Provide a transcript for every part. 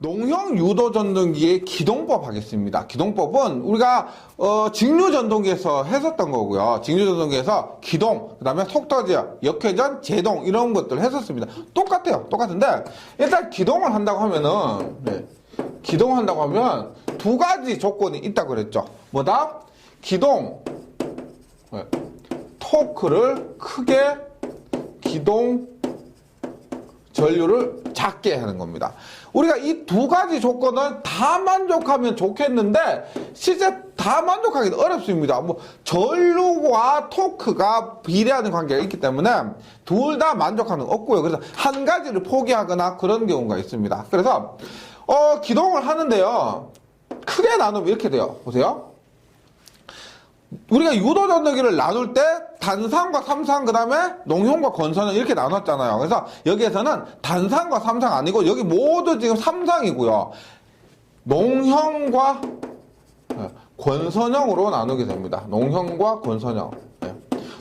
농형 유도 전동기의 기동법 하겠습니다. 기동법은 우리가 직류 전동기에서 했었던 거고요. 직류 전동기에서 기동, 그 다음에 속도제어, 역회전, 제동 이런 것들을 했었습니다. 똑같아요. 똑같은데 일단 기동을 한다고 하면은 기동을 한다고 하면 두 가지 조건이 있다고 그랬죠. 뭐다? 기동, 토크를 크게, 기동 전류를 작게 하는 겁니다. 우리가 이 두 가지 조건을 다 만족하면 좋겠는데 실제 다 만족하기는 어렵습니다. 뭐 전류와 토크가 비례하는 관계가 있기 때문에 둘 다 만족하는 건 없고요. 그래서 한 가지를 포기하거나 그런 경우가 있습니다. 그래서 기동을 하는데요. 크게 나누면 이렇게 돼요. 보세요. 우리가 유도 전동기를 나눌 때 단상과 삼상, 그 다음에 농형과 건선형 이렇게 나눴잖아요. 그래서 여기에서는 단상과 삼상 아니고 여기 모두 지금 삼상이고요. 농형과 권선형으로 나누게 됩니다. 농형과 권선형.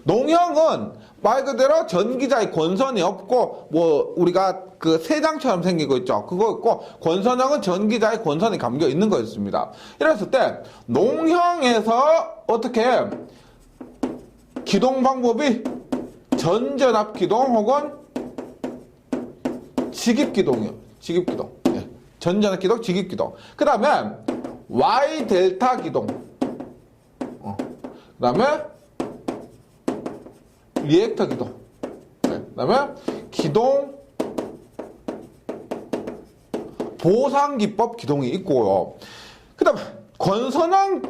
농형은 말 그대로 전기자의 권선이 없고 뭐 우리가 그 세장처럼 생기고 있죠. 그거 있고 권선형은 전기자의 권선이 감겨 있는 거였습니다. 이랬을 때 농형에서 어떻게 기동 방법이 전전압 기동 혹은 직입 기동이요. 직입 기동. 전전압 기동, 직입 기동. 그 다음에 Y 델타 기동. 그 다음에 리액터 기동. 그 다음에 기동 보상기법 기동이 있고요. 그 다음에 권선형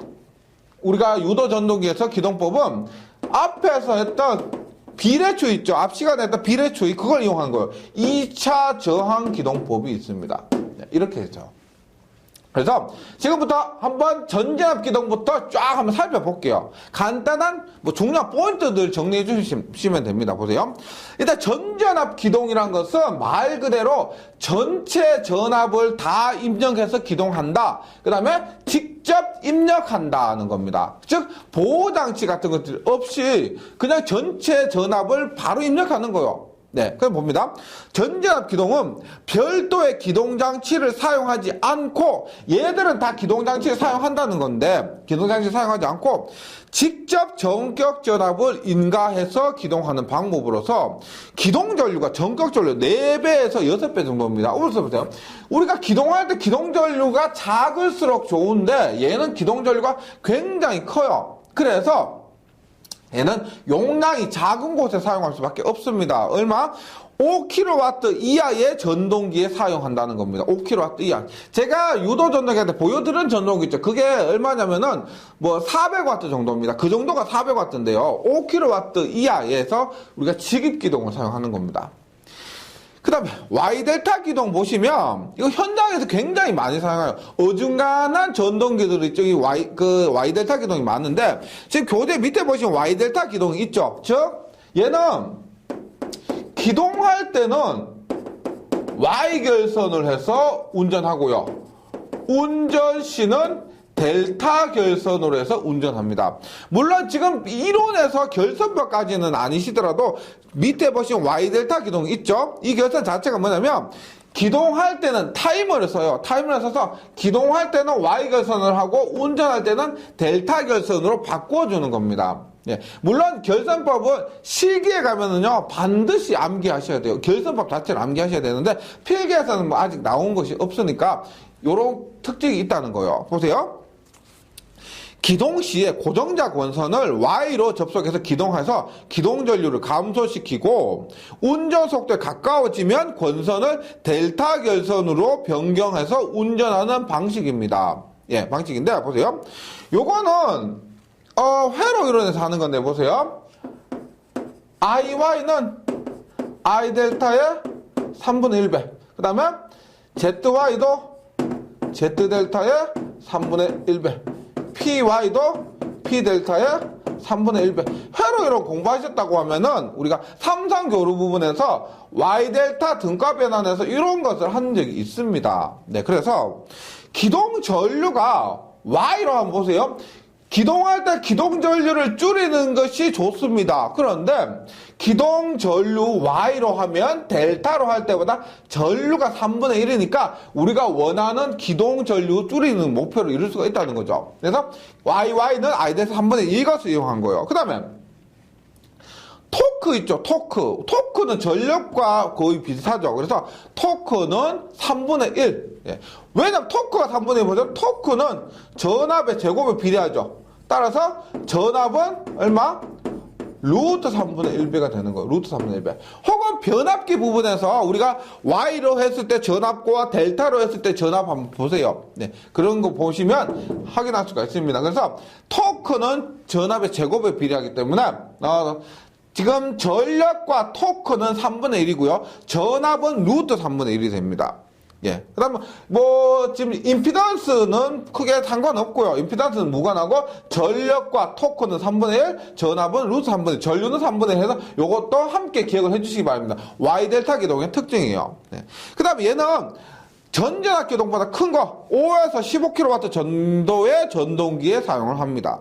우리가 유도 전동기에서 기동법은 앞에서 했던 비례추 있죠. 앞 시간에 했던 비례추 그걸 이용한 거예요. 2차 저항 기동법이 있습니다. 이렇게 했죠. 그래서 지금부터 한번 전전압 기동부터 쫙 한번 살펴볼게요. 간단한 뭐 중요한 포인트들 정리해 주시면 됩니다. 보세요. 일단 전전압 기동이란 것은 말 그대로 전체 전압을 다 입력해서 기동한다. 그 다음에 직접 입력한다는 겁니다. 즉 보호장치 같은 것들 없이 그냥 전체 전압을 바로 입력하는 거예요. 네, 그럼 봅니다. 전전압 기동은 별도의 기동장치를 사용하지 않고 얘들은 다 기동장치를 사용한다는 건데 기동장치 사용하지 않고 직접 전격 전압을 인가해서 기동하는 방법으로서 기동전류가 전격 전류 4배에서 6배 정도입니다. 그래서 보세요. 우리가 기동할 때 기동전류가 작을수록 좋은데 얘는 기동전류가 굉장히 커요. 그래서 얘는 용량이 작은 곳에 사용할 수밖에 없습니다. 얼마? 5kW 이하의 전동기에 사용한다는 겁니다. 5kW 이하. 제가 유도 전동기한테 보여드린 전동기 있죠. 그게 얼마냐면은 뭐 400W 정도입니다. 그 정도가 400W인데요. 5kW 이하에서 우리가 직입기동을 사용하는 겁니다. 그 다음에 Y델타 기동 보시면 이거 현장에서 굉장히 많이 사용해요. 어중간한 전동기들 있죠. 이 Y델타 기동이 많은데 지금 교재 밑에 보시면 Y델타 기동이 있죠. 즉 얘는 기동할 때는 Y결선을 해서 운전하고요. 운전 시는 델타 결선으로 해서 운전합니다. 물론 지금 이론에서 결선법까지는 아니시더라도 밑에 보시면 Y델타 기동이 있죠. 이 결선 자체가 뭐냐면 기동할 때는 타이머를 써요. 타이머를 써서 기동할 때는 Y결선을 하고 운전할 때는 델타 결선으로 바꿔주는 겁니다. 예. 물론 결선법은 실기에 가면은요 반드시 암기하셔야 돼요. 결선법 자체를 암기하셔야 되는데 필기에서는 뭐 아직 나온 것이 없으니까 요런 특징이 있다는 거예요. 보세요. 기동 시에 고정자 권선을 Y로 접속해서 기동해서 기동 전류를 감소시키고 운전 속도에 가까워지면 권선을 델타 결선으로 변경해서 운전하는 방식입니다. 예, 방식인데 보세요. 요거는 회로 이론에서 하는 건데 보세요. IY는 I 델타의 3분의 1배. 그 다음에 ZY도 Z 델타의 3분의 1배. PY도 P 델타의 3분의 1배. 회로 이론 공부하셨다고 하면은 우리가 삼성교류 부분에서 Y 델타 등가 변환해서 이런 것을 한 적이 있습니다. 네, 그래서 기동 전류가 Y로 한번 보세요. 기동할 때 기동전류를 줄이는 것이 좋습니다. 그런데 기동전류 Y로 하면 델타로 할 때보다 전류가 3분의 1이니까 우리가 원하는 기동전류 줄이는 목표를 이룰 수가 있다는 거죠. 그래서 YY는 I대에서 3분의 1것을 이용한 거예요. 그 다음에 토크 있죠. 토크는 전력과 거의 비슷하죠. 그래서 토크는 3분의 1. 예. 왜냐면 토크가 3분의 1보다 토크는 전압의 제곱에 비례하죠. 따라서 전압은 얼마? 루트 3분의 1배가 되는 거예요. 루트 3분의 1배. 혹은 변압기 부분에서 우리가 Y로 했을 때 전압과 델타로 했을 때 전압 한번 보세요. 네. 그런 거 보시면 확인할 수가 있습니다. 그래서 토크는 전압의 제곱에 비례하기 때문에 지금 전력과 토크는 3분의 1이고요. 전압은 루트 3분의 1이 됩니다. 예. 그 다음에, 지금, 임피던스는 크게 상관없고요. 임피던스는 무관하고, 전력과 토크는 3분의 1, 전압은 루트 3분의 1, 전류는 3분의 1 해서 요것도 함께 기억을 해주시기 바랍니다. Y델타 기동의 특징이에요. 네. 그 다음에 얘는 전전압 기동보다 큰 거, 5에서 15kW 전도의 전동기에 사용을 합니다.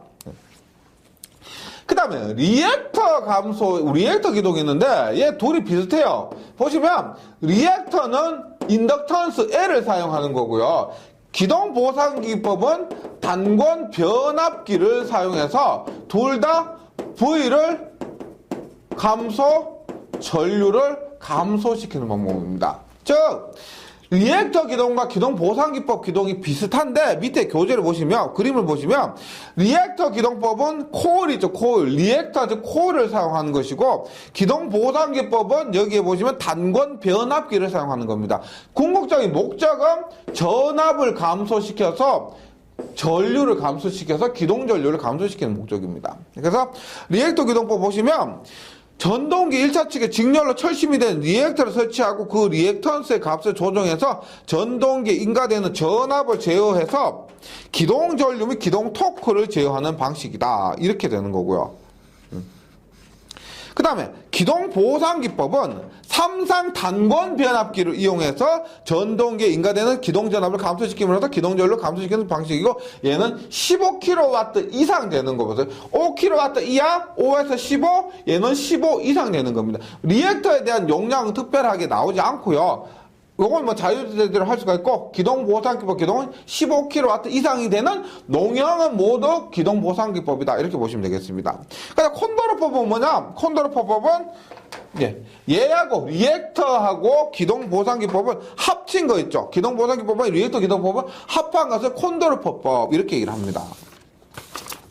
그 다음에 리액터 기동이 있는데 얘 둘이 비슷해요. 보시면 리액터는 인덕턴스 L을 사용하는 거고요. 기동 보상기법은 단권 변압기를 사용해서 둘 다 V를 전류를 감소시키는 방법입니다. 즉 리액터 기동과 기동 보상기법 기동이 비슷한데 밑에 교재를 보시면 그림을 보시면 리액터 기동법은 코일이죠. 코일. 리액터 즉 코일을 사용하는 것이고 기동 보상기법은 여기에 보시면 단권 변압기를 사용하는 겁니다. 궁극적인 목적은 전압을 감소시켜서 전류를 감소시켜서 기동 전류를 감소시키는 목적입니다. 그래서 리액터 기동법 보시면 전동기 1차 측에 직렬로 철심이 된 리액터를 설치하고 그 리액턴스의 값을 조정해서 전동기에 인가되는 전압을 제어해서 기동 전류 및 기동 토크를 제어하는 방식이다. 이렇게 되는 거고요. 그 다음에 기동 보상기법은 삼상 단권 변압기를 이용해서 전동기에 인가되는 기동 전압을 감소시키면서 기동 전류를 감소시키는 방식이고 얘는 15kW 이상 되는 거 보세요. 5kW 이하 5에서 15 얘는 15 이상 되는 겁니다. 리액터에 대한 용량은 특별하게 나오지 않고요. 요건 자유제대로 할 수가 있고 기동 보상기법 기동은 15kW 이상이 되는 농형은 모두 기동 보상기법이다. 이렇게 보시면 되겠습니다. 그래서 콘도르법은 뭐냐? 콘도르법은 얘하고 리액터하고 기동 보상기법을 합친 거 있죠. 기동 보상기법은 리액터 기동법을 합한 것을 콘도르법 이렇게 얘기를 합니다.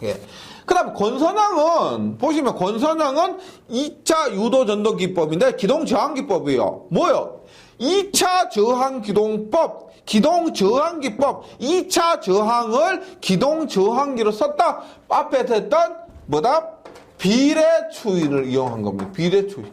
예. 그 다음 권선항은 보시면 권선항은 2차 유도전도기법인데 기동저항기법이에요. 뭐요? 2차 저항기동법, 기동저항기법, 2차 저항을 기동저항기로 썼다. 앞에서 했던 비례추이를 이용한 겁니다. 비례추이.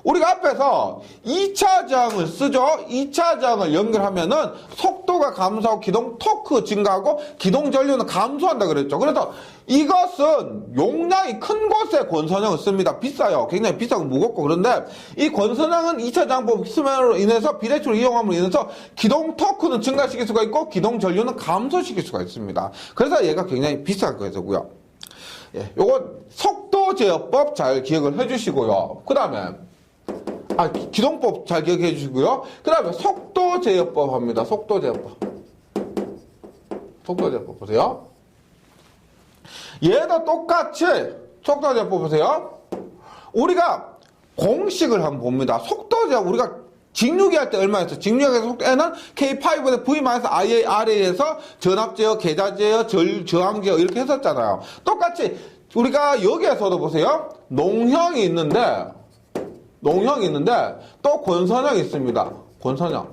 우리가 앞에서 2차 저항을 쓰죠. 2차 저항을 연결하면은 속도가 감소하고 기동 토크 증가하고 기동 전류는 감소한다 그랬죠. 그래서 이것은 용량이 큰 곳에 권선형을 씁니다. 비싸요. 굉장히 비싸고 무겁고 그런데 이 권선형은 2차 저항법 쓰므로 인해서 비례추를 이용함으로 인해서 기동 토크는 증가시킬 수가 있고 기동 전류는 감소시킬 수가 있습니다. 그래서 얘가 굉장히 비싼 거고요. 예, 요건 속도 제어법 잘 기억을 해주시고요. 그 다음에 기동법 잘 기억해 주시고요. 그 다음에 속도 제어법 합니다. 속도 제어법 보세요. 얘도 똑같이 속도 제어법 보세요. 우리가 공식을 한번 봅니다. 속도 제어법 우리가 직류기 할 때 얼마였어? 직류기에서 속도에는 K5의 V-IARA에서 전압 제어, 계자 제어, 저항 제어 이렇게 했었잖아요. 똑같이 우리가 여기에서도 보세요. 농형이 있는데 또 권선형이 있습니다. 권선형.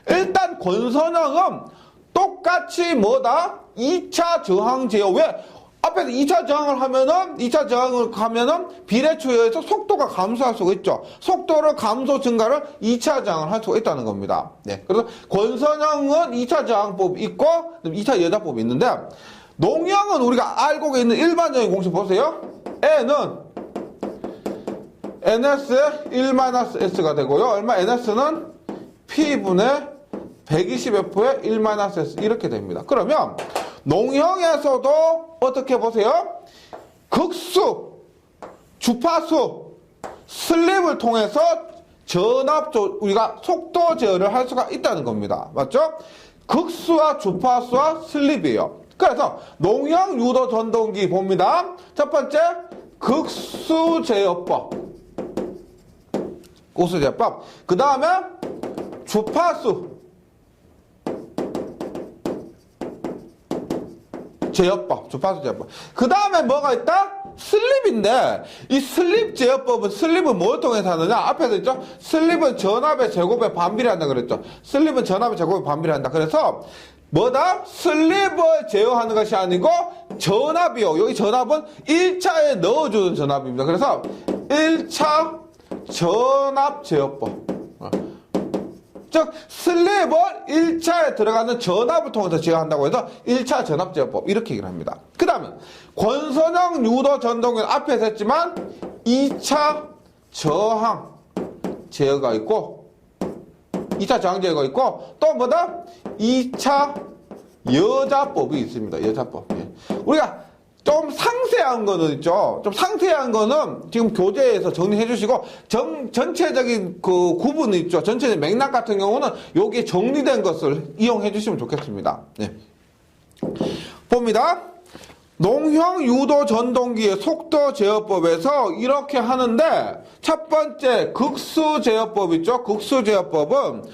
일단 권선형은 똑같이 2차 저항 제어. 왜? 앞에서 2차 저항을 하면은 비례추에서 속도가 감소할 수가 있죠. 속도를 감소 증가를 2차 저항을 할 수가 있다는 겁니다. 네. 그래서 권선형은 2차 저항법이 있고 2차 여자법이 있는데 농형은 우리가 알고 있는 일반적인 공식 보세요. N은 NS의 1-S가 되고요. 얼마? NS는 P분의 120F의 1-S 이렇게 됩니다. 그러면 농형에서도 어떻게 보세요? 극수, 주파수, 슬립을 통해서 우리가 속도 제어를 할 수가 있다는 겁니다. 맞죠? 극수와 주파수와 슬립이에요. 그래서 농형 유도 전동기 봅니다. 첫 번째, 극수 제어법. 극수 제어법. 그 다음에 주파수 제어법. 주파수 제어법. 그 다음에 뭐가 있다? 슬립인데, 이 슬립 제어법은, 슬립은 뭘 통해서 하느냐? 앞에서 있죠? 슬립은 전압의 제곱에 반비례한다 그랬죠? 슬립은 전압의 제곱에 반비례한다. 그래서, 뭐다? 슬립을 제어하는 것이 아니고, 전압이요. 여기 전압은 1차에 넣어주는 전압입니다. 그래서, 1차 전압 제어법. 즉 슬립을 1차에 들어가는 전압을 통해서 제어한다고 해서 1차 전압 제어법 이렇게 얘기를 합니다. 그 다음에 권선형 유도 전동기는 앞에서 했지만 2차 저항 제어가 있고 2차 저항 제어가 있고 또 뭐다? 2차 여자법이 있습니다. 여자법. 우리가 좀 상세한 거는 있죠. 좀 상세한 거는 지금 교재에서 정리해 주시고, 전체적인 그 구분 있죠. 전체적인 맥락 같은 경우는 여기에 정리된 것을 이용해 주시면 좋겠습니다. 네. 봅니다. 농형 유도 전동기의 속도 제어법에서 이렇게 하는데, 첫 번째 극수 제어법 있죠. 극수 제어법은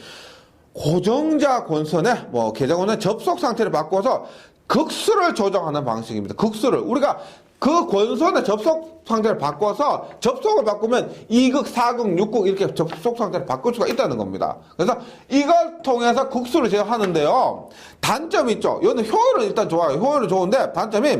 고정자 권선의 계정원의 접속 상태를 바꿔서 극수를 조정하는 방식입니다. 극수를. 우리가 그 권선의 접속 상태를 바꿔서 접속을 바꾸면 2극, 4극, 6극 이렇게 접속 상태를 바꿀 수가 있다는 겁니다. 그래서 이걸 통해서 극수를 제어하는데요. 단점이 있죠. 이거는 효율은 일단 좋아요. 효율은 좋은데 단점이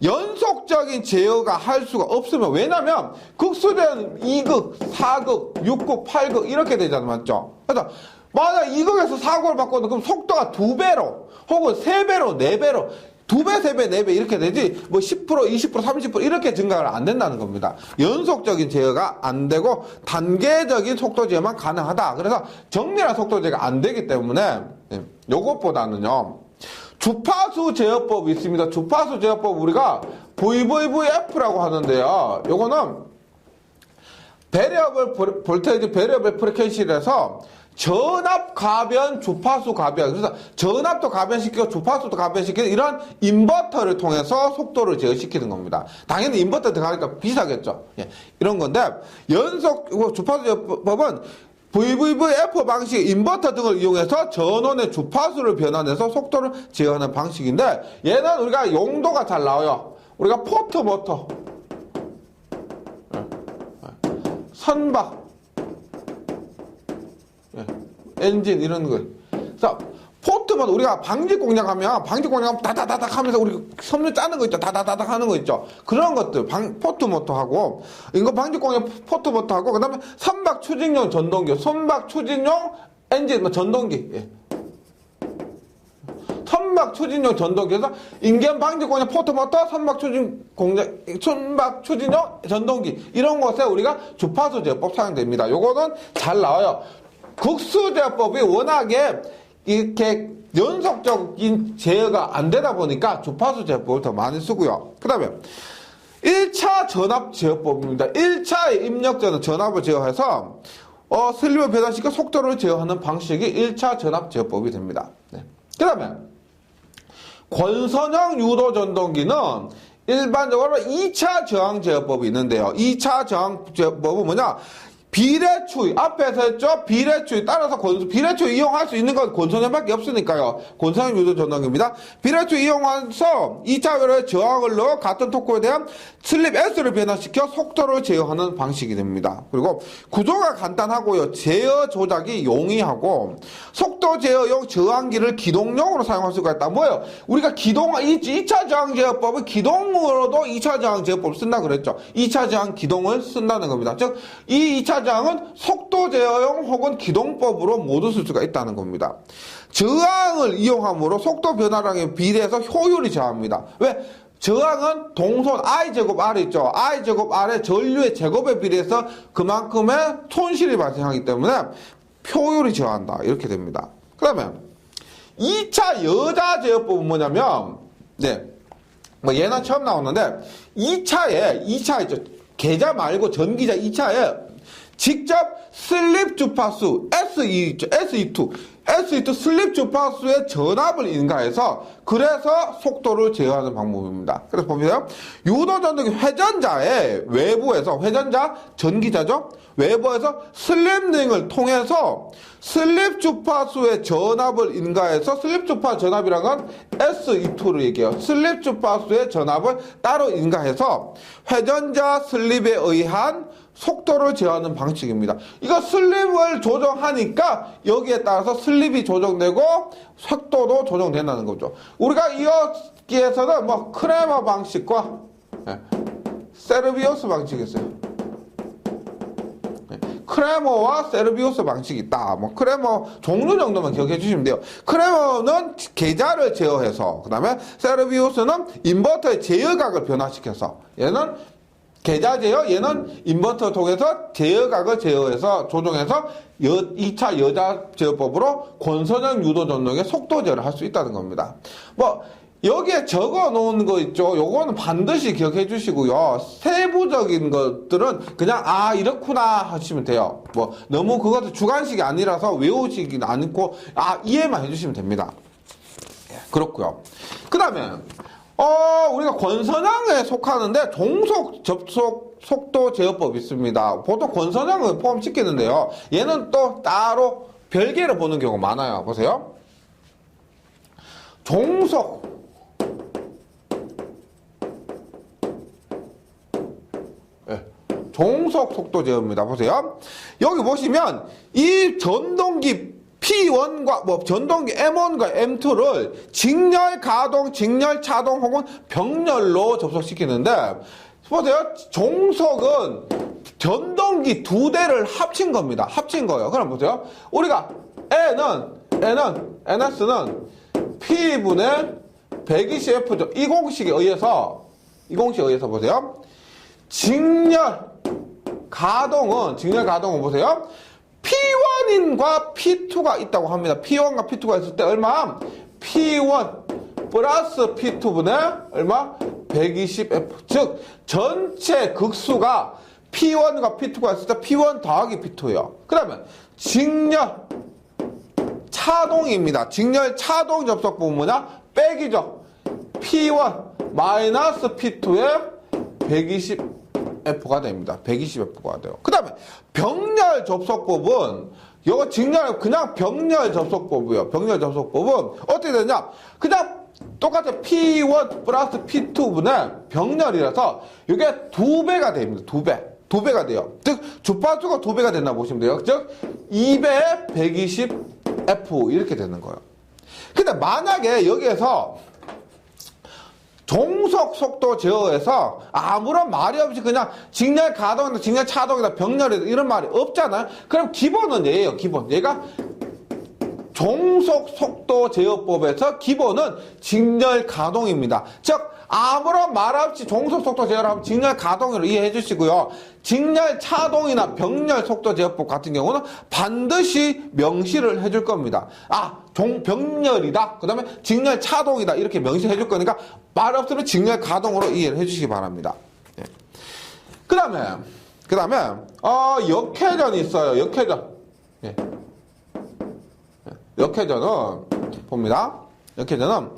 연속적인 제어가 할 수가 없으면 왜냐면 극수는 2극, 4극, 6극, 8극 이렇게 되잖아요. 맞죠? 그래서 만약 2극에서 4극을 바꿔도 그럼 속도가 2배로 혹은 3배로 4배로 2배, 3배, 4배 이렇게 되지 10%, 20%, 30% 이렇게 증가가 안 된다는 겁니다. 연속적인 제어가 안 되고 단계적인 속도 제어만 가능하다. 그래서 정밀한 속도 제어가 안 되기 때문에 요것보다는요. 주파수 제어법이 있습니다. 주파수 제어법 우리가 VVVF라고 하는데요. 요거는 베리어블 볼테이지 베리어블 프리퀀시에서 전압 가변, 주파수 가변. 그래서 전압도 가변시키고 주파수도 가변시키는 이런 인버터를 통해서 속도를 제어시키는 겁니다. 당연히 인버터 들어가니까 비싸겠죠. 예, 이런 건데 주파수 제어법은 VVVF 방식 인버터 등을 이용해서 전원의 주파수를 변환해서 속도를 제어하는 방식인데 얘는 우리가 용도가 잘 나와요. 우리가 포트 모터, 선박, 엔진 이런 거. 그래서 포트만 우리가 방직 공략하면 다다다닥 하면서 우리 섬유 짜는 거 있죠. 다다다닥 하는 거 있죠. 그런 것들 포트 모터하고 이거 방직 공략 포트 모터하고 그다음에 선박 추진용 전동기, 선박 추진용 엔진 전동기. 예. 선박 추진용 전동기에서 인견 방직 공략 포트 모터, 선박 추진용 전동기 이런 것에 우리가 주파수 제어법 사용됩니다. 요거는 잘 나와요. 극수 제어법이 워낙에 이렇게 연속적인 제어가 안 되다 보니까 주파수 제어법을 더 많이 쓰고요. 그 다음에 1차 전압 제어법입니다. 1차의 입력전은 전압을 제어해서 슬립을 배달시켜 속도를 제어하는 방식이 1차 전압 제어법이 됩니다. 네. 그 다음에 권선형 유도 전동기는 일반적으로 2차 저항 제어법이 있는데요. 2차 저항 제어법은 뭐냐? 비례추이, 앞에서 했죠? 비례추이. 따라서 비례추이 이용할 수 있는 건 권선형밖에 없으니까요. 권선형 유도 전동기입니다. 비례추이 이용해서 2차 회로의 저항을 넣어 같은 토크에 대한 슬립 S를 변화시켜 속도를 제어하는 방식이 됩니다. 그리고 구조가 간단하고요. 제어 조작이 용이하고 속도 제어용 저항기를 기동용으로 사용할 수가 있다. 뭐예요? 우리가 2차 저항 제어법은 기동으로도 2차 저항 제어법을 쓴다 그랬죠. 2차 저항 기동을 쓴다는 겁니다. 즉, 이 2차 저항은 속도 제어용 혹은 기동법으로 모두 쓸 수가 있다는 겁니다. 저항을 이용함으로 속도 변화량에 비례해서 효율이 저하합니다. 왜? 저항은 동선 I제곱 R 있죠. I제곱 R의 전류의 제곱에 비례해서 그만큼의 손실이 발생하기 때문에 효율이 저하한다. 이렇게 됩니다. 그 다음에 2차 여자 제어법은 뭐냐면 네. 뭐 얘는 처음 나오는데 2차 있죠. 계좌 말고 전기자 2차에 직접 슬립 주파수 SE 있죠. SE2 슬립 주파수의 전압을 인가해서 그래서 속도를 제어하는 방법입니다. 그래서 보세요. 유도 전동기 회전자의 외부에서 회전자 전기자죠. 외부에서 슬립링을 통해서 슬립 주파수의 전압을 인가해서 슬립 주파 전압이란 건 SE2를 얘기해요. 슬립 주파수의 전압을 따로 인가해서 회전자 슬립에 의한 속도를 제어하는 방식입니다. 이거 슬립을 조정하니까 여기에 따라서 슬립이 조정되고 속도도 조정된다는 거죠. 우리가 여기에서는 뭐 크레머 방식과 세르비우스 방식이 있어요. 크레머와 세르비우스 방식이 있다. 뭐 크레머 종류 정도만 기억해 주시면 돼요. 크레머는 계좌를 제어해서, 그 다음에 세르비우스는 인버터의 제어각을 변화시켜서, 얘는 계좌 제어, 얘는 인버터 통해서 제어각을 제어해서 조정해서 2차 여자 제어법으로 권선형 유도 전동의 속도 제어를 할 수 있다는 겁니다. 뭐 여기에 적어 놓은 거 있죠. 요거는 반드시 기억해 주시고요. 세부적인 것들은 그냥 이렇구나 하시면 돼요. 뭐 너무 그것도 주관식이 아니라서 외우시기는 않고 이해만 해 주시면 됩니다. 그렇고요. 그 다음에 우리가 권선형에 속하는데 종속 접속 속도 제어법이 있습니다. 보통 권선형을 포함시키는데요. 얘는 또 따로 별개로 보는 경우가 많아요. 보세요. 종속 속도 제어입니다. 보세요. 여기 보시면 이 전동기 P1과 전동기 M1과 M2를 직렬 가동, 직렬 차동 혹은 병렬로 접속시키는데 보세요. 종속은 전동기 두 대를 합친 겁니다. 합친 거예요. 그럼 보세요. 우리가 NS는 P분의 120F죠. 이 공식에 의해서 보세요. 직렬 가동은 보세요. P1인과 P2가 있다고 합니다. P1과 P2가 있을 때 얼마? P1 플러스 P2분의 얼마? 120F. 즉 전체 극수가 P1과 P2가 있을 때 P1 더하기 P2예요. 그 다음에 직렬 차동입니다. 직렬 차동 접속 부분 뭐냐? 빼기죠. P1 마이너스 P2의 120F가 됩니다. 120F가 돼요. 그 다음에 병렬 접속법은 이거 직렬 그냥 병렬 접속법이에요. 병렬 접속법은 어떻게 되냐? 그냥 똑같이 P1 플러스 P2분의 병렬이라서 이게 2배가 됩니다. 2배가 돼요. 즉 주파수가 2배가 된다 보시면 돼요. 즉 2배의 120F 이렇게 되는 거예요. 근데 만약에 여기에서 종속 속도 제어에서 아무런 말이 없이 그냥 직렬 가동이다, 직렬 차동이다, 병렬이다 이런 말이 없잖아요. 그럼 기본은 얘예요. 기본. 얘가 종속 속도 제어법에서 기본은 직렬 가동입니다. 즉 아무런 말 없이 종속 속도 제어를 하면 직렬 가동으로 이해해 주시고요. 직렬 차동이나 병렬 속도 제어법 같은 경우는 반드시 명시를 해줄 겁니다. 병렬이다. 그 다음에 직렬 차동이다. 이렇게 명시해 줄 거니까 말 없으면 직렬 가동으로 이해를 해 주시기 바랍니다. 예. 그 다음에 역회전이 있어요. 역회전. 예. 역회전은 봅니다. 역회전은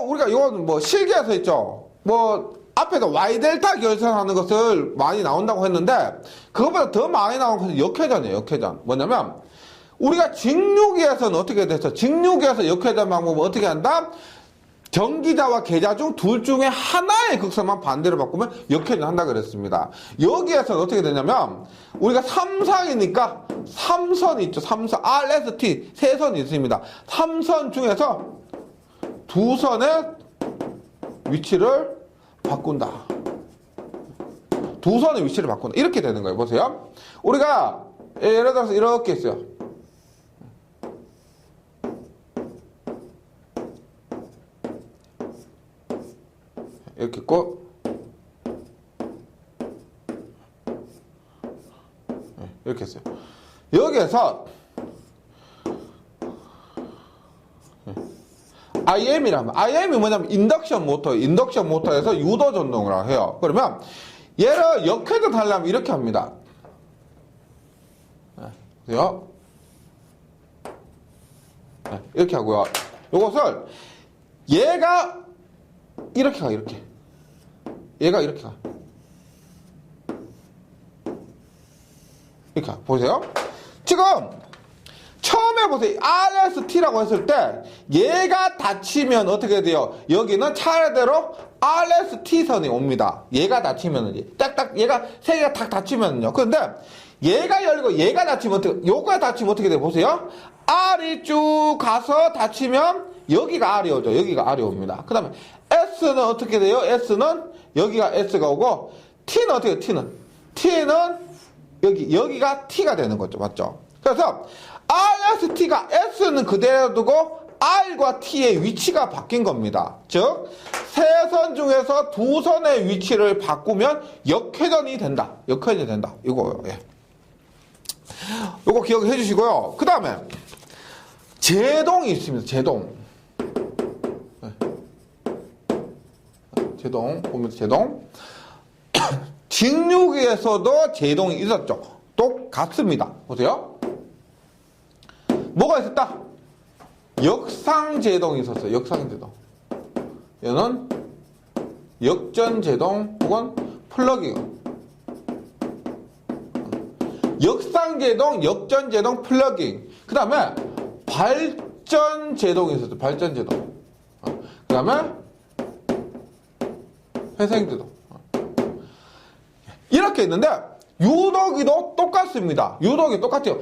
우리가 이건 뭐 실기에서 있죠. 뭐 앞에서 Y 델타 결선하는 것을 많이 나온다고 했는데 그것보다 더 많이 나온 것은 역회전이에요. 역회전. 뭐냐면 우리가 직류기에서는 어떻게 됐어? 직류기에서 역회전 방법은 어떻게 한다? 전기자와 계자 중 둘 중에 하나의 극선만 반대로 바꾸면 역회전 한다 그랬습니다. 여기에서는 어떻게 되냐면 우리가 3상이니까 3선이 있죠. 3선 R, S, T 세 선이 있습니다. 3선 중에서 두 선의 위치를 바꾼다. 두 선의 위치를 바꾼다. 이렇게 되는 거예요. 보세요. 우리가 예를 들어서 이렇게 있어요. 이렇게 있고 이렇게 했어요. 여기에서 IM이라면, IM이 뭐냐면 인덕션 모터, 인덕션 모터에서 유도 전동을 해요. 그러면 얘를 역회전 하려면 이렇게 합니다. 보세요. 이렇게 하고요. 요것을 얘가 이렇게 가, 이렇게. 얘가 이렇게 가. 이렇게 가. 보세요. 지금 처음에 보세요. RST라고 했을 때 얘가 닫히면 어떻게 돼요? 여기는 차례대로 RST선이 옵니다. 얘가 닫히면은 딱딱 얘가 세 개가 딱 닫히면은요. 그런데 얘가 열리고 얘가 닫히면 어떻게? 요가 닫히면 어떻게 돼요? 보세요. R이 쭉 가서 닫히면 여기가 R이 오죠. 여기가 R이 옵니다. 그 다음에 S는 어떻게 돼요? S는 여기가 S가 오고 T는 어떻게 해요? T는 여기가 T가 되는 거죠. 맞죠? 그래서 RST가 S는 그대로 두고 R과 T의 위치가 바뀐 겁니다. 즉, 세 선 중에서 두 선의 위치를 바꾸면 역회전이 된다. 역회전이 된다. 이거요. 예. 이거 기억해 주시고요. 그 다음에 제동이 있습니다. 제동. 제동. 보면 제동. 직류기에서도 제동이 있었죠. 똑같습니다. 보세요. 뭐가 있었다? 역상제동이 있었어요. 역상제동. 얘는 역전제동 혹은 플러깅. 역상제동, 역전제동, 플러깅. 그 다음에 발전제동이 있었어요. 발전제동. 그 다음에 회생제동. 이렇게 있는데 유도기도 똑같습니다. 유도기 똑같아요.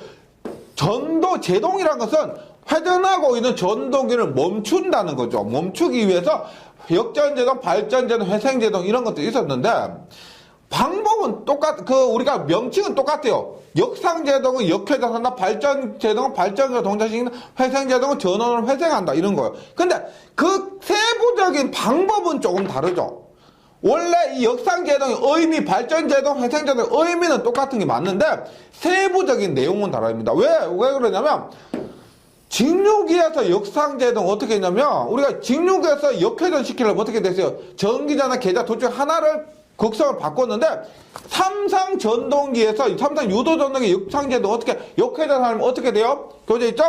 제동이란 것은 회전하고 있는 전동기를 멈춘다는 거죠. 멈추기 위해서 역전제동, 발전제동, 회생제동 이런 것들이 있었는데 방법은 우리가 명칭은 똑같아요. 역상제동은 역회전한다, 발전제동은 발전으로 동작시킨다, 회생제동은 전원을 회생한다, 이런 거예요. 근데 그 세부적인 방법은 조금 다르죠. 원래 이 역상제동의 의미, 발전제동, 회생제동의 의미는 똑같은 게 맞는데 세부적인 내용은 다릅니다. 왜 그러냐면 직류기에서 역상제동 어떻게 했냐면 우리가 직류기에서 역회전 시키려면 어떻게 됐어요? 전기자나 계자 둘 중 하나를 극성을 바꿨는데 삼상 전동기에서 삼상 유도전동기 역상제동 어떻게 역회전하면 어떻게 돼요? 교재 있죠?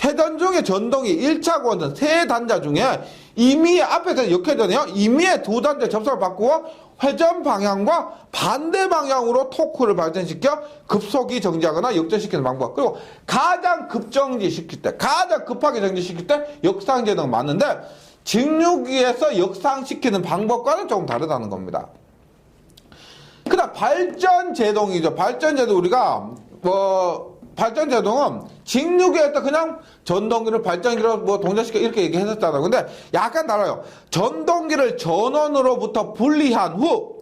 회전 중에 전동기 1차 권은 세 단자 중에 임의의 앞에서 역회전이에요. 임의의 두 단자 접속을 바꾸고 회전 방향과 반대 방향으로 토크를 발전시켜 급속히 정지하거나 역전시키는 방법. 그리고 가장 급정지시킬 때, 가장 급하게 정지시킬 때 역상제동 맞는데 직류기에서 역상시키는 방법과는 조금 다르다는 겁니다. 그 다음 발전제동이죠. 발전제동 우리가 발전제동은 직류기에서 그냥 전동기를 발전기로 동작시켜 이렇게 얘기했었잖아요. 근데 약간 달라요. 전동기를 전원으로부터 분리한 후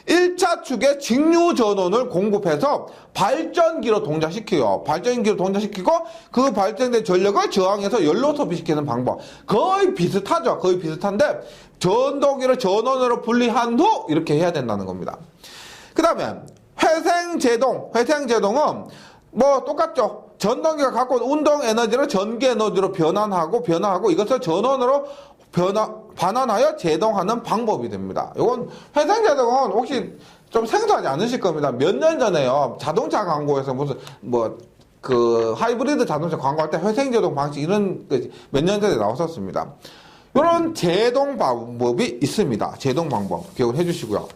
1차 축에 직류 전원을 공급해서 발전기로 동작시켜요. 발전기로 동작시키고 그 발전된 전력을 저항해서 연료 소비시키는 방법. 거의 비슷하죠. 거의 비슷한데 전동기를 전원으로 분리한 후 이렇게 해야 된다는 겁니다. 그 다음에 회생제동은 똑같죠. 전동기가 갖고 온 운동 에너지를 전기 에너지로 변환하고 이것을 전원으로 반환하여 제동하는 방법이 됩니다. 이건 회생제동은 혹시 좀 생소하지 않으실 겁니다. 몇 년 전에요. 자동차 광고에서 무슨 하이브리드 자동차 광고할 때 회생제동 방식 이런 몇 년 전에 나왔었습니다. 이런 제동 방법이 있습니다. 제동 방법 기억을 해주시고요.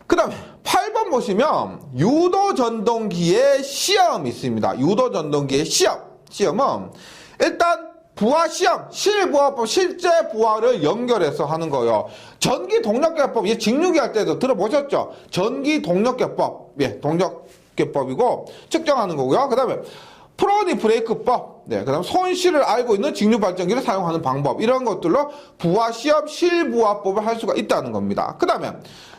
그 다음에 8번 보시면 유도전동기의 시험이 있습니다. 유도전동기의 시험은 일단 부하시험, 실부하법, 실제 부하를 연결해서 하는 거예요. 전기동력계법, 직류기 할 때도 들어보셨죠? 전기동력계법, 동력계법이고 측정하는 거고요. 그 다음에 프로니 브레이크법, 그 다음에 손실을 알고 있는 직류발전기를 사용하는 방법, 이런 것들로 부하시험, 실부하법을 할 수가 있다는 겁니다. 그 다음에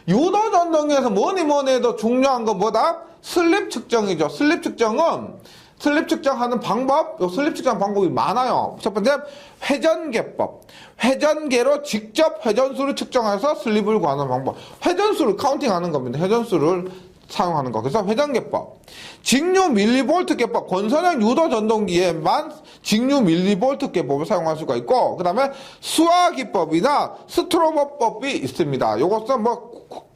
유도전동기에서 뭐니 해도 중요한 건 뭐다? 슬립 측정이죠. 슬립 측정하는 방법, 슬립 측정 방법이 많아요. 첫 번째, 회전계법. 회전계로 직접 회전수를 측정해서 슬립을 구하는 방법. 회전수를 카운팅하는 겁니다. 회전수를 사용하는 거. 그래서 회전계법. 직류 밀리볼트 계법. 권선형 유도 전동기에만 직류 밀리볼트 계법을 사용할 수가 있고, 그 다음에 수화기법이나 스트로버법이 있습니다. 요것은 뭐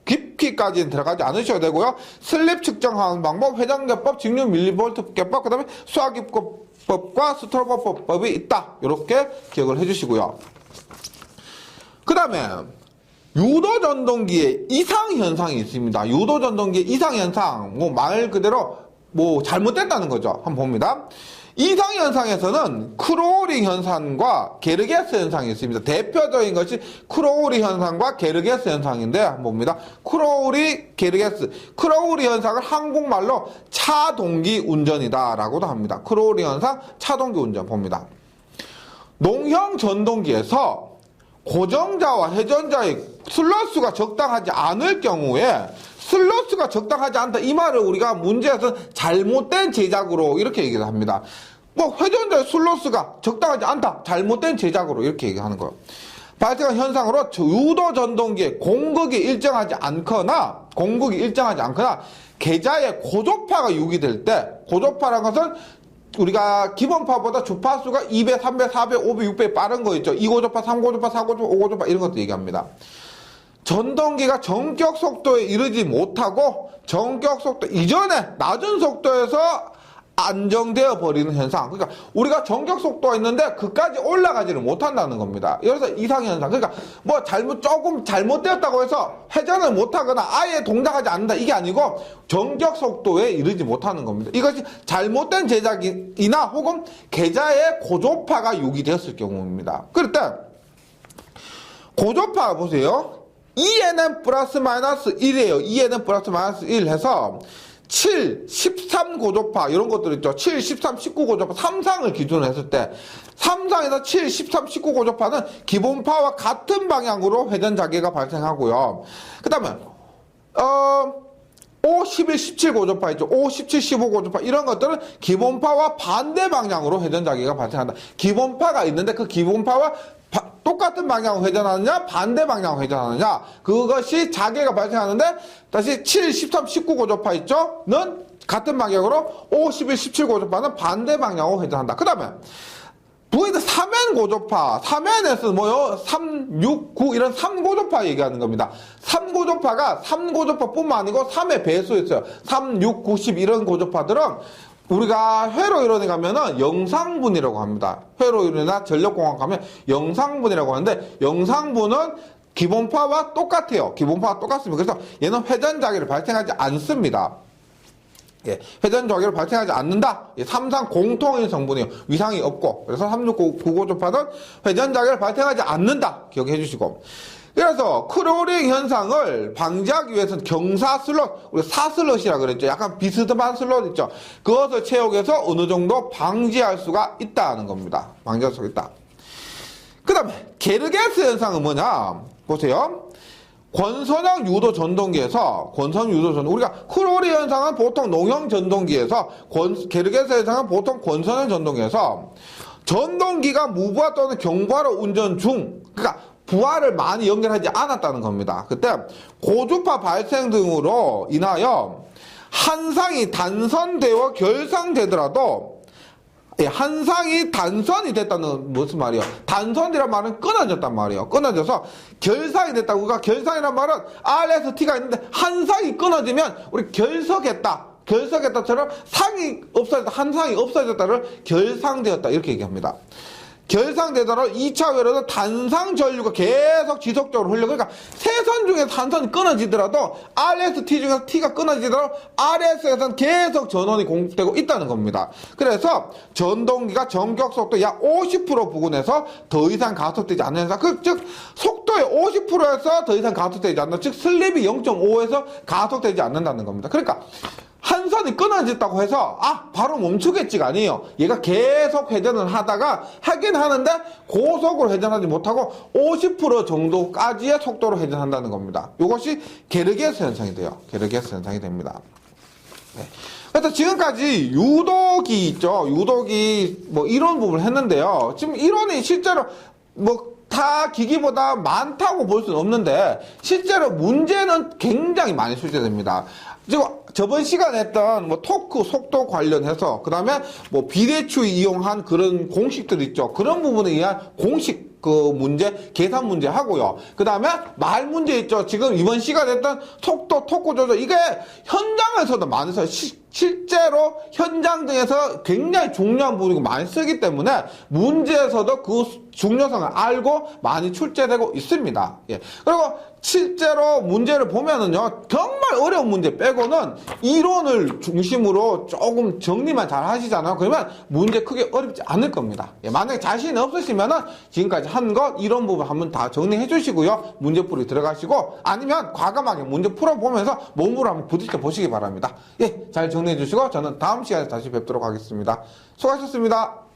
깊이까지는 들어가지 않으셔도 되고요. 슬립 측정하는 방법, 회전계법, 직류 밀리볼트 계법, 그 다음에 수화기법과 스트로버법이 있다. 이렇게 기억을 해주시고요. 그 다음에 유도 전동기에 이상 현상이 있습니다. 유도 전동기의 이상 현상, 뭐 말 그대로 뭐 잘못됐다는 거죠. 한번 봅니다. 이상 현상에서는 크로우링 현상과 게르게스 현상이 있습니다. 대표적인 것이 크로우리 현상과 게르게스 현상인데 한번 봅니다. 크로우리, 게르게스. 크로우리 현상을 한국말로 차동기 운전이다라고도 합니다. 크로우리 현상, 차동기 운전 봅니다. 농형 전동기에서 고정자와 회전자의 슬롯수가 적당하지 않을 경우에 슬롯수가 적당하지 않다. 이 말을 우리가 문제에서 잘못된 제작으로 이렇게 얘기를 합니다. 뭐 회전자의 슬롯수가 적당하지 않다. 잘못된 제작으로 이렇게 얘기하는 거예요. 발생한 현상으로 유도 전동기의 공극이 일정하지 않거나 계좌의 고조파가 유기될 때, 고조파라는 것은 우리가 기본파보다 주파수가 2배, 3배, 4배, 5배, 6배 빠른 거 있죠. 2고조파, 3고조파, 4고조파, 5고조파 이런 것도 얘기합니다. 전동기가 전격 속도에 이르지 못하고 전격 속도 이전에 낮은 속도에서 안정되어 버리는 현상. 그러니까 우리가 전격 속도가 있는데 그까지 올라가지를 못한다는 겁니다. 그래서 이상현상. 그러니까 뭐 조금 잘못되었다고 해서 회전을 못하거나 아예 동작하지 않는다. 이게 아니고 전격 속도에 이르지 못하는 겁니다. 이것이 잘못된 제작이나 혹은 계좌의 고조파가 유기되었을 경우입니다. 그럴 때 고조파 보세요. ENM 플러스 마이너스 1이에요. ENM 플러스 마이너스 1 해서 7, 13 고조파 이런 것들 있죠. 7, 13, 19 고조파 3상을 기준으로 했을 때 3상에서 7, 13, 19 고조파는 기본파와 같은 방향으로 회전 자개가 발생하고요. 그 다음에 5, 11, 17 고조파 있죠. 5, 17, 15 고조파 이런 것들은 기본파와 반대 방향으로 회전 자개가 발생한다. 기본파가 있는데 그 기본파와 똑같은 방향으로 회전하느냐 반대 방향으로 회전하느냐 그것이 자개가 발생하는데 다시 7, 13, 19 고조파 있죠? 는 같은 방향으로 5, 11, 17 고조파는 반대 방향으로 회전한다. 그 다음에 V는 3N 고조파 3N에서 뭐요? 3, 6, 9 이런 3고조파 얘기하는 겁니다. 3고조파가 3고조파 뿐만 아니고 3의 배수 있어요. 3, 6, 9, 10 이런 고조파들은 우리가 회로 이론에 가면은 영상분이라고 합니다. 회로 이론이나 전력공학 가면 영상분이라고 하는데 영상분은 기본파와 똑같아요. 기본파와 똑같습니다. 그래서 얘는 회전 자개를 발생하지 않습니다. 예, 회전 자개를 발생하지 않는다. 예, 3상 공통인 성분이에요. 위상이 없고. 그래서 369고조파는 회전 자개를 발생하지 않는다. 기억해 주시고. 그래서 크로링 현상을 방지하기 위해서는 경사 슬롯, 우리 사슬롯이라고 그랬죠. 약간 비스듬한 슬롯 있죠. 그것을 채우기위해서 어느 정도 방지할 수가 있다는 겁니다. 방지할 수가 있다. 그 다음에 게르게스 현상은 뭐냐? 보세요. 권선형 유도 전동기에서 우리가 크로링 현상은 보통 농형 전동기에서 게르게스 현상은 보통 권선형 전동기에서 전동기가 무부하 또는 경부하로 운전 중, 그러니까 부하를 많이 연결하지 않았다는 겁니다. 그때 고주파 발생 등으로 인하여 한 상이 단선되어 결상되더라도 한 상이 단선이 됐다는 무슨 말이에요? 단선이란 말은 끊어졌단 말이에요. 끊어져서 결상이 됐다고. 그러니까 결상이란 말은 R에서 T가 있는데 한 상이 끊어지면 우리 결석했다처럼 상이 없어졌다, 한 상이 없어졌다를 결상되었다 이렇게 얘기합니다. 결상되더라도 2차 회로는 단상 전류가 계속 지속적으로 흘러. 그러니까 세 선 중에서 한 선이 끊어지더라도 RS, T 중에서 T가 끊어지더라도 RS에서는 계속 전원이 공급되고 있다는 겁니다. 그래서 전동기가 전격 속도 약 50% 부근에서 더 이상 가속되지 않는 현상. 즉 속도의 50%에서 더 이상 가속되지 않는, 즉 슬립이 0.5에서 가속되지 않는다는 겁니다. 그러니까 한 선이 끊어졌다고 해서 바로 멈추겠지가 아니에요. 얘가 계속 회전을 하긴 하는데 고속으로 회전하지 못하고 50% 정도까지의 속도로 회전한다는 겁니다. 이것이 게르게스 현상이 돼요. 게르게스 현상이 됩니다. 네. 그래서 지금까지 유도기 있죠. 유도기 뭐 이론 부분을 했는데요. 지금 이론이 실제로 다 기기보다 많다고 볼 수는 없는데 실제로 문제는 굉장히 많이 출제됩니다. 지금 저번 시간에 했던 뭐 토크 속도 관련해서 그다음에 뭐 비례추 이용한 그런 공식들 있죠. 그런 부분에 의한 공식 그 문제, 계산 문제 하고요. 그 다음에 말 문제 있죠. 지금 이번 시간에 했던 속도, 토크 조절. 이게 현장에서도 많이 써요. 실제로 현장 등에서 굉장히 중요한 부분이고 많이 쓰기 때문에 문제에서도 그 중요성을 알고 많이 출제되고 있습니다. 예. 그리고 실제로 문제를 보면은요, 정말 어려운 문제 빼고는 이론을 중심으로 조금 정리만 잘 하시잖아요. 그러면 문제 크게 어렵지 않을 겁니다. 예. 만약에 자신이 없으시면은 지금까지 한 것 이런 부분 한번 다 정리해 주시고요. 문제풀이 들어가시고 아니면 과감하게 문제 풀어보면서 몸으로 한번 부딪혀 보시기 바랍니다. 예. 잘 정리해 주시고 저는 다음 시간에 다시 뵙도록 하겠습니다. 수고하셨습니다.